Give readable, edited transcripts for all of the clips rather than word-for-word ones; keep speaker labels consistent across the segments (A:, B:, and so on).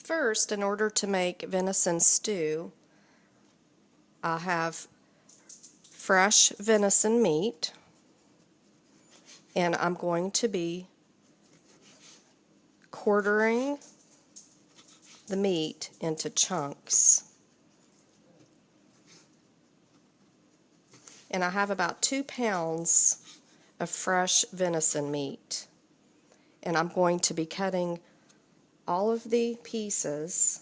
A: First, in order to make venison stew, I have fresh venison meat, and I'm going to be quartering the meat into chunks. And I have about 2 pounds of fresh venison meat. And I'm going to be cutting all of the pieces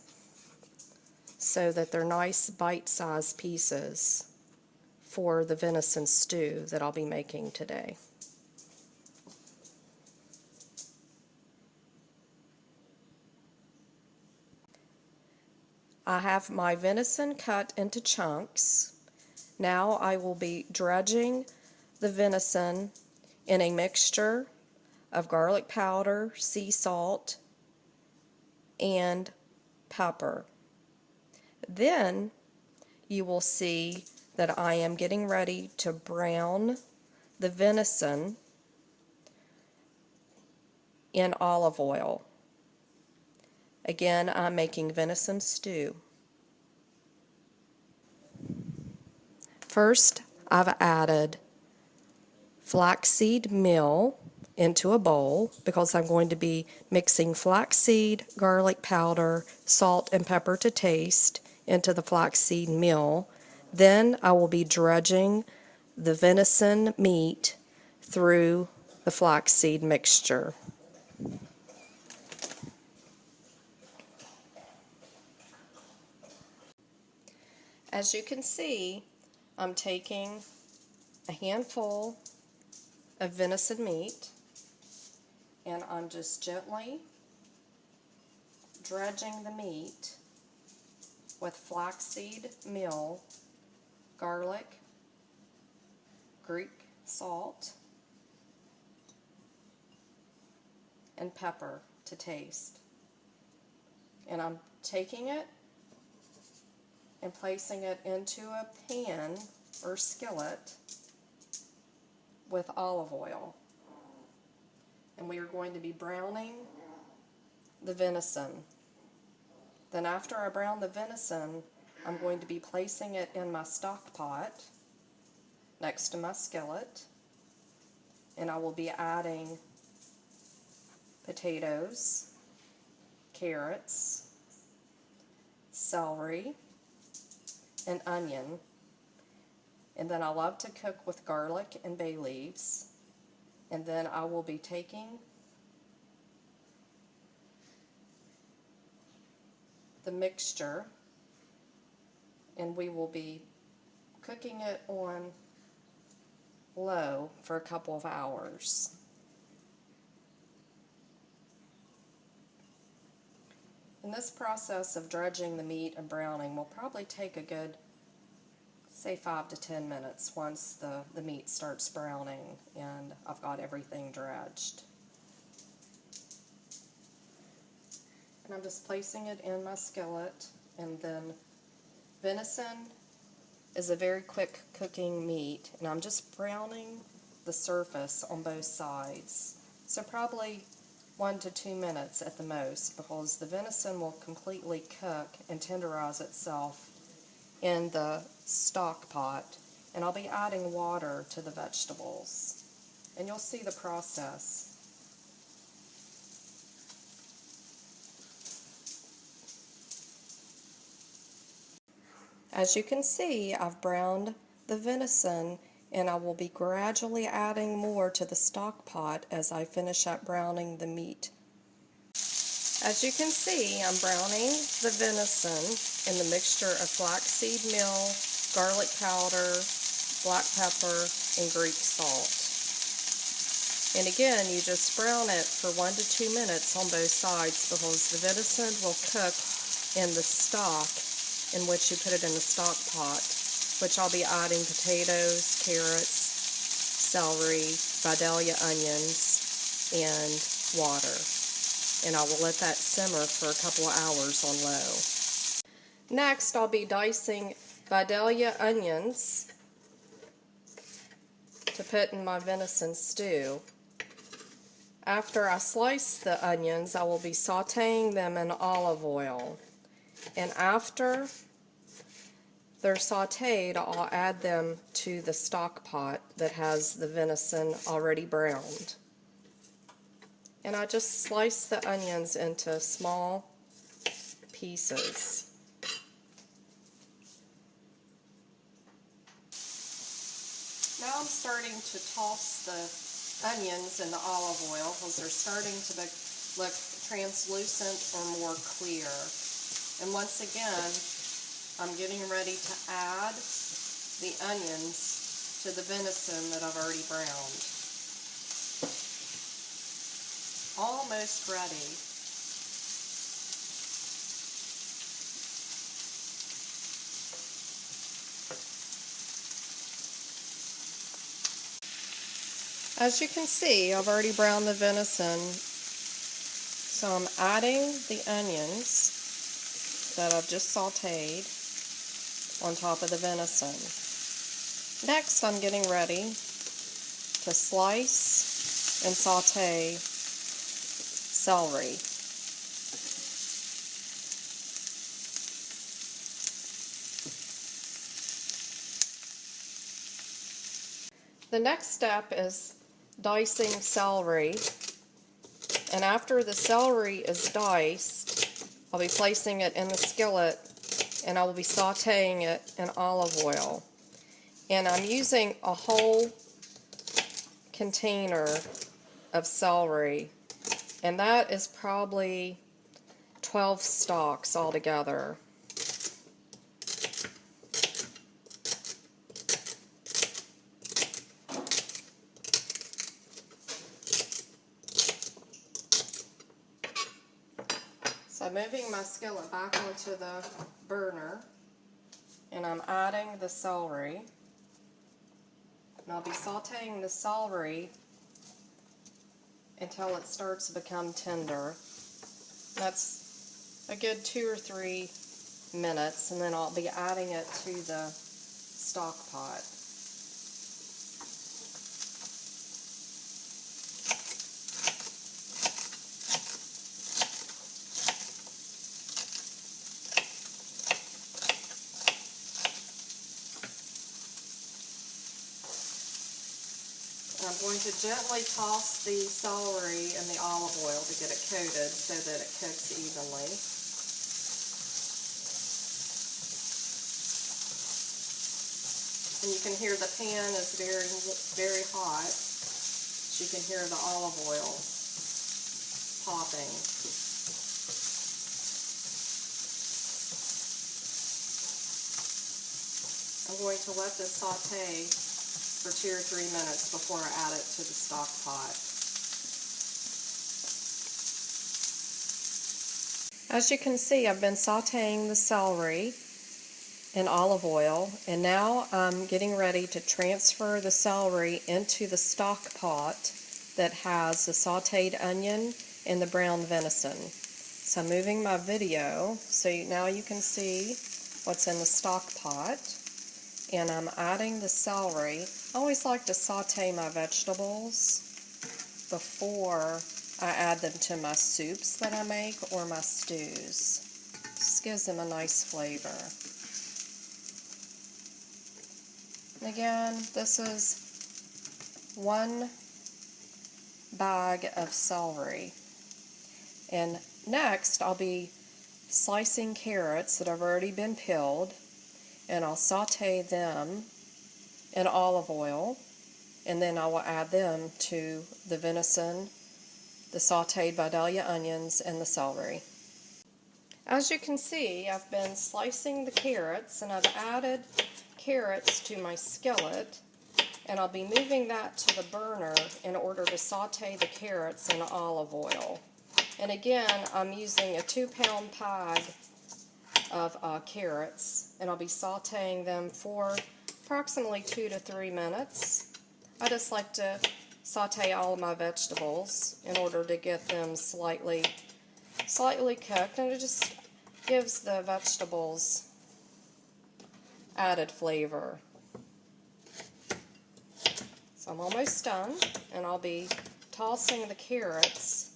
A: so that they're nice bite-sized pieces for the venison stew that I'll be making today. I have my venison cut into chunks. Now I will be dredging the venison in a mixture of garlic powder, sea salt, and pepper. Then you will see that I am getting ready to brown the venison in olive oil. Again, I'm making venison stew. First, I've added flaxseed meal into a bowl because I'm going to be mixing flaxseed, garlic powder, salt, and pepper to taste into the flaxseed meal. Then I will be dredging the venison meat through the flaxseed mixture. As you can see, I'm taking a handful of venison meat and I'm just gently dredging the meat with flaxseed meal, garlic, Greek salt, and pepper to taste. And I'm taking it and placing it into a pan or skillet with olive oil. And we are going to be browning the venison. Then after I brown the venison, I'm going to be placing it in my stock pot next to my skillet, and I will be adding potatoes, carrots, celery, and onion. And then I love to cook with garlic and bay leaves. And then I will be taking the mixture and we will be cooking it on low for a couple of hours. And this process of dredging the meat and browning will probably take a good, say, 5 to 10 minutes once the meat starts browning and I've got everything dredged. And I'm just placing it in my skillet, and then venison is a very quick cooking meat, and I'm just browning the surface on both sides. So probably 1 to 2 minutes at the most, because the venison will completely cook and tenderize itself in the stock pot, and I'll be adding water to the vegetables. And you'll see the process. As you can see, I've browned the venison, and I will be gradually adding more to the stock pot as I finish up browning the meat. As you can see, I'm browning the venison in the mixture of flaxseed meal, garlic powder, black pepper, and Greek salt. And again, you just brown it for 1 to 2 minutes on both sides, because the venison will cook in the stock in which you put it in the stock pot, which I'll be adding potatoes, carrots, celery, vidalia onions, and water. And I will let that simmer for a couple of hours on low. Next, I'll be dicing vidalia onions to put in my venison stew. After I slice the onions, I will be sauteing them in olive oil. And after they're sauteed, I'll add them to the stock pot that has the venison already browned. And I just slice the onions into small pieces. Now I'm starting to toss the onions in the olive oil because they're starting to look translucent or more clear. And once again, I'm getting ready to add the onions to the venison that I've already browned. Almost ready. As you can see, I've already browned the venison, so I'm adding the onions that I've just sauteed on top of the venison. Next, I'm getting ready to slice and saute celery. The next step is dicing celery, and after the celery is diced, I'll be placing it in the skillet and I will be sauteing it in olive oil. And I'm using a whole container of celery, and that is probably 12 stalks altogether. So I'm moving my skillet back onto the burner, and I'm adding the celery. And I'll be sauteing the celery until it starts to become tender. That's a good 2 or 3 minutes, and then I'll be adding it to the stock pot. I'm going to gently toss the celery in the olive oil to get it coated so that it cooks evenly. And you can hear the pan is very hot. You can hear the olive oil popping. I'm going to let this saute for 2 or 3 minutes before I add it to the stock pot. As you can see, I've been sauteing the celery in olive oil, and now I'm getting ready to transfer the celery into the stock pot that has the sauteed onion and the browned venison. So I'm moving my video so now you can see what's in the stock pot. And I'm adding the celery. I always like to saute my vegetables before I add them to my soups that I make or my stews. Just gives them a nice flavor. And again, this is 1 bag of celery. And next, I'll be slicing carrots that have already been peeled, and I'll saute them in olive oil, and then I will add them to the venison, the sauteed vidalia onions, and the celery. As you can see, I've been slicing the carrots, and I've added carrots to my skillet, and I'll be moving that to the burner in order to saute the carrots in olive oil. And again, I'm using a 2-pound pie of carrots, and I'll be sauteing them for approximately 2 to 3 minutes. I just like to saute all of my vegetables in order to get them slightly cooked, and it just gives the vegetables added flavor. So I'm almost done, and I'll be tossing the carrots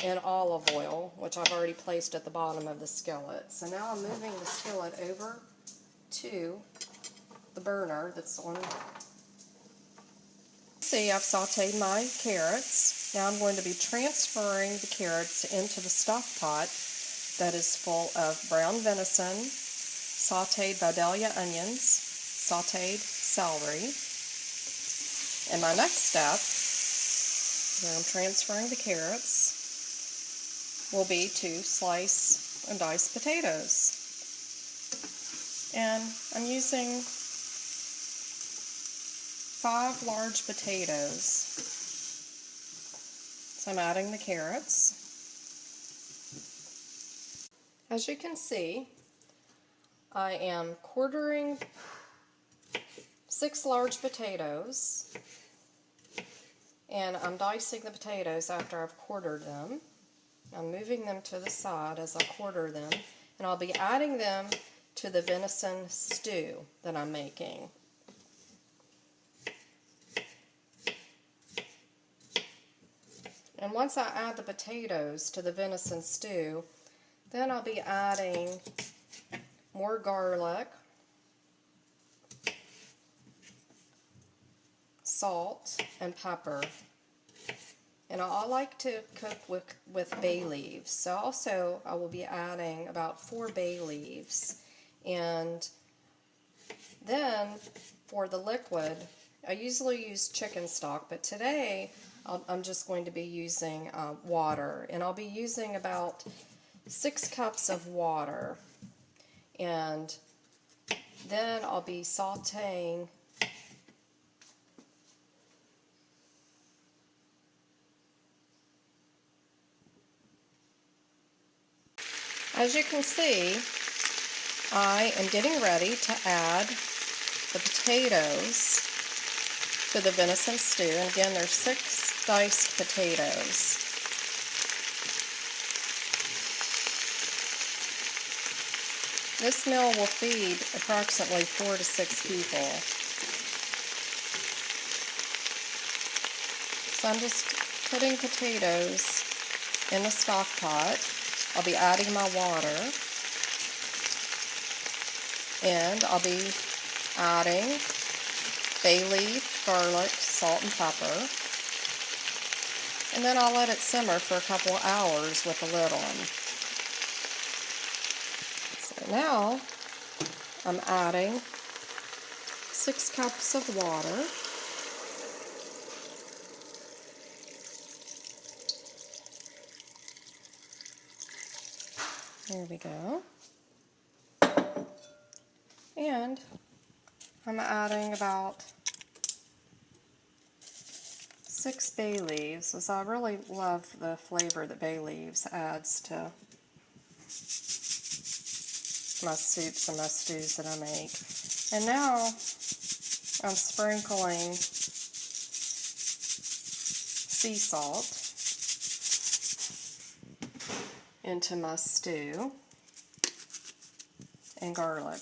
A: in olive oil, which I've already placed at the bottom of the skillet. So now I'm moving the skillet over to the burner that's on. See, I've sauteed my carrots. Now I'm going to be transferring the carrots into the stock pot that is full of brown venison, sauteed vidalia onions, sauteed celery. And my next step, where I'm transferring the carrots, will be to slice and dice potatoes. And I'm using 5 large potatoes. So I'm adding the carrots. As you can see, I am quartering 6 large potatoes, and I'm dicing the potatoes after I've quartered them. I'm moving them to the side as I quarter them, and I'll be adding them to the venison stew that I'm making. And once I add the potatoes to the venison stew, then I'll be adding more garlic, salt, and pepper. And I like to cook with bay leaves. So also I will be adding about 4 bay leaves. And then for the liquid, I usually use chicken stock, but today I'm just going to be using water. And I'll be using about 6 cups of water. And then I'll be sauteing As you can see, I am getting ready to add the potatoes to the venison stew. And again, there's 6 diced potatoes. This meal will feed approximately 4 to 6 people. So I'm just putting potatoes in the stock pot. I'll be adding my water, and I'll be adding bay leaf, garlic, salt, and pepper, and then I'll let it simmer for a couple of hours with the lid on. So now I'm adding 6 cups of water. There we go. And I'm adding about 6 bay leaves, as I really love the flavor that bay leaves adds to my soups and my stews that I make. And now I'm sprinkling sea salt into my stew, and garlic.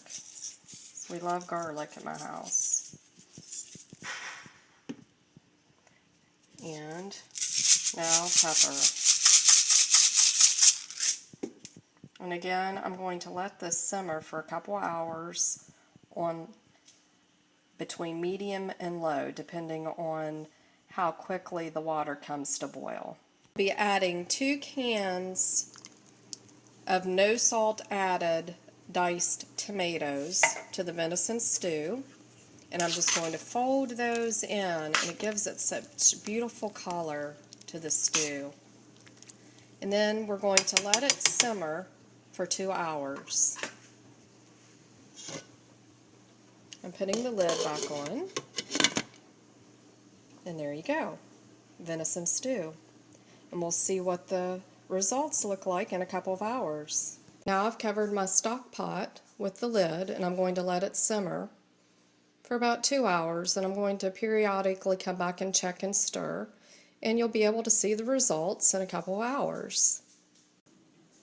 A: We love garlic at my house. And now pepper. And again, I'm going to let this simmer for a couple of hours on between medium and low, depending on how quickly the water comes to boil. I'll be adding 2 cans of no salt added diced tomatoes to the venison stew, and I'm just going to fold those in, and it gives it such beautiful color to the stew. And then we're going to let it simmer for 2 hours. I'm putting the lid back on, and there you go, venison stew. And we'll see what the results look like in a couple of hours. Now I've covered my stock pot with the lid, and I'm going to let it simmer for about 2 hours, and I'm going to periodically come back and check and stir, and you'll be able to see the results in a couple of hours.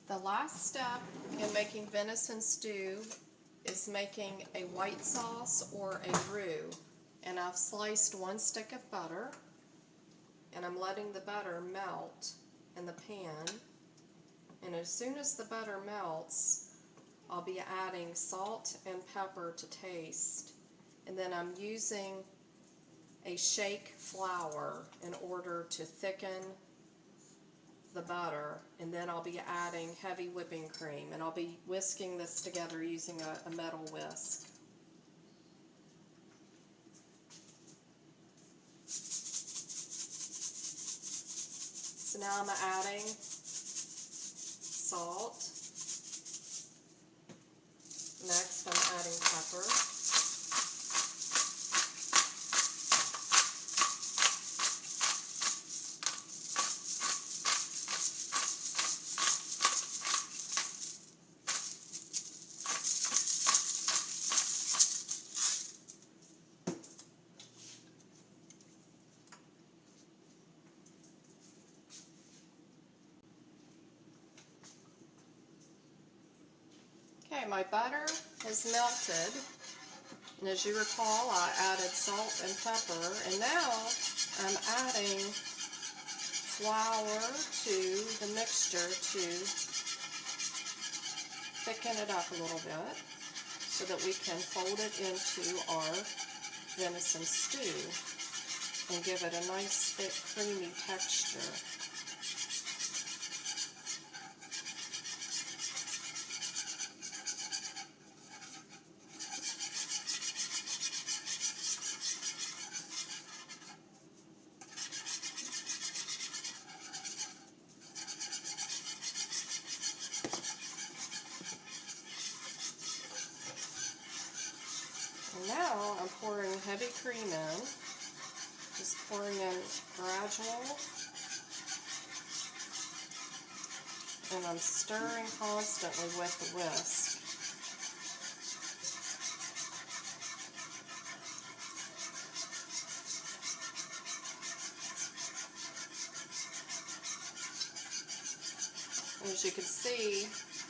A: The last step in making venison stew is making a white sauce or a roux, and I've sliced 1 stick of butter, and I'm letting the butter melt in the pan. And as soon as the butter melts, I'll be adding salt and pepper to taste. And then I'm using a shake flour in order to thicken the butter. And then I'll be adding heavy whipping cream. And I'll be whisking this together using a metal whisk. So now I'm adding salt. Next I'm adding pepper. Okay, my butter has melted, and as you recall, I added salt and pepper, and now I'm adding flour to the mixture to thicken it up a little bit so that we can fold it into our venison stew and give it a nice, thick, creamy texture. Now I'm pouring heavy cream in, just pouring in gradual, and I'm stirring constantly with the whisk. And as you can see,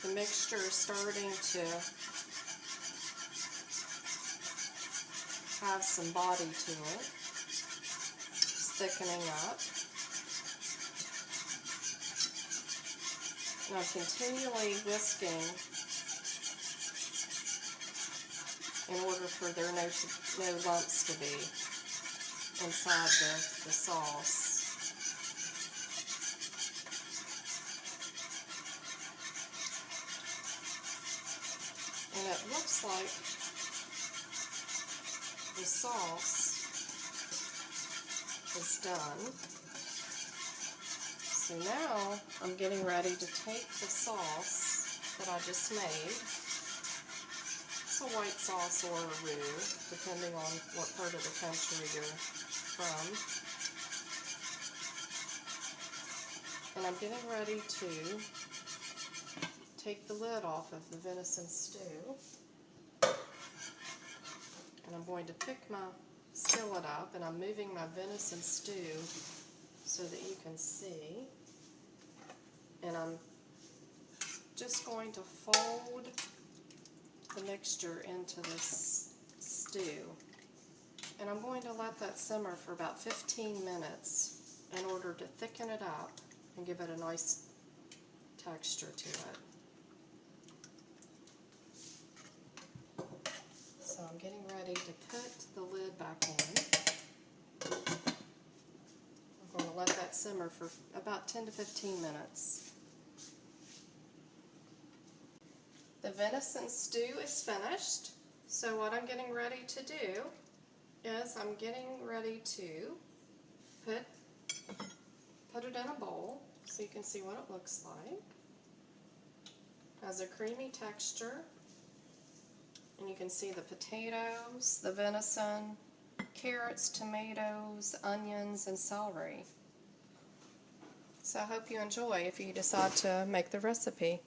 A: the mixture is starting to have some body to it. It's thickening up. And I'm continually whisking in order for there no lumps to be inside the sauce. And it looks like the sauce is done. So now I'm getting ready to take the sauce that I just made. It's a white sauce or a roux, depending on what part of the country you're from. And I'm getting ready to take the lid off of the venison stew. And I'm going to pick my skillet up, and I'm moving my venison stew so that you can see. And I'm just going to fold the mixture into this stew. And I'm going to let that simmer for about 15 minutes in order to thicken it up and give it a nice texture to it. So I'm getting ready to put the lid back on. I'm going to let that simmer for about 10 to 15 minutes. The venison stew is finished. So what I'm getting ready to do is I'm getting ready to put it in a bowl so you can see what it looks like. It has a creamy texture. And you can see the potatoes, the venison, carrots, tomatoes, onions, and celery. So I hope you enjoy if you decide to make the recipe.